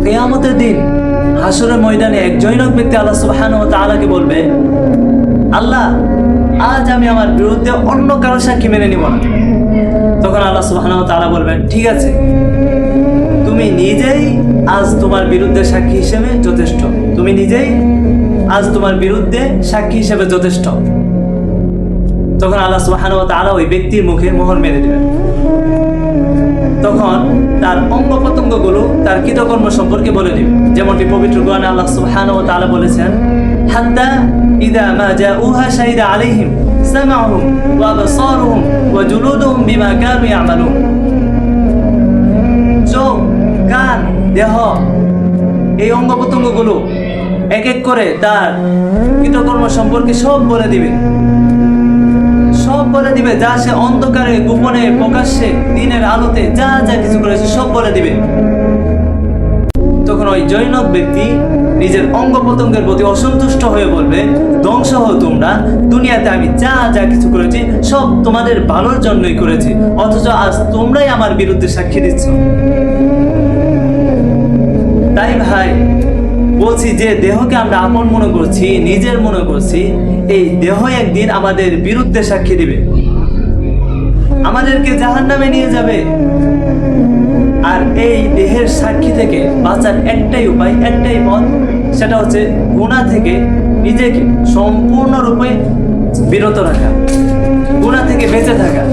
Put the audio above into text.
কিয়ামতের দিন হাসরের ময়দানে এক জৈনক ব্যক্তি আল্লাহ সুবহানাহু ওয়া তাআলাকে বলবে, আল্লাহ, আজ আমি আমার বিরুদ্ধে অন্য কারো সাক্ষী মেনে নিব না। তখন আল্লাহ সুবহানাহু ওয়া তাআলা বলবেন, ঠিক আছে, তুমি নিজেই আজ তোমার বিরুদ্ধে সাক্ষী হিসেবে যথেষ্ট। তুমি নিজেই আজ তোমার বিরুদ্ধে সাক্ষী হিসেবে যথেষ্ট। তখন আল্লাহ সুবহানাহু ওয়া তাআলা ওই ব্যক্তির মুখে মোহর মেরে দিবেন। তখন তার অঙ্গ প্রত্যঙ্গগুলো তার কৃতকর্ম সম্পর্কে বলে দিবে। যেমনটি পবিত্র কোরআনে আল্লাহ সুবহানাহু ওয়া তাআলা বলেছেন, হাত্তা ইযা মা জাউহা শাহিদা আলাইহিম সামাউহুম ওয়া আবসারুহুম ওয়া জুলুদুহুম বিমা কানু ইয়ামালুন। চোখ, কান, দেহ, এই অঙ্গ প্রত্যঙ্গগুলো এক এক করে তার কৃতকর্ম সম্পর্কে সব বলে দিবে। সব বলে দিবে, যা সে অন্ধকারে, গোপনে, প্রকাশ্যে, দিনের আলোতে যা যা কিছু করেছে সব বলে দিবে। তখন ওই জৈনক ব্যক্তি নিজের অঙ্গ প্রত্যঙ্গের প্রতি অসন্তুষ্ট হয়ে বলবে, ধ্বংস হও তোমরা, দুনিয়াতে আমি যা যা কিছু করেছি সব তোমাদের ভালোর জন্যই করেছি, অথচ আজ তোমরাই আমার বিরুদ্ধে সাক্ষী দিচ্ছ। তাই ভাই বলছি, যে দেহকে আমরা আপন মনে করছি, নিজের মনে করছি, এই দেহ একদিন আমাদের বিরুদ্ধে সাক্ষী দিবে, আমাদেরকে জাহান্নামে নিয়ে যাবে। আর এই দেহের সাক্ষী থেকে বাঁচার একটাই উপায়, একটাই পথ, সেটা হচ্ছে গুনাহ থেকে নিজেকে সম্পূর্ণরূপে বিরত রাখা, গুনাহ থেকে বেঁচে থাকা।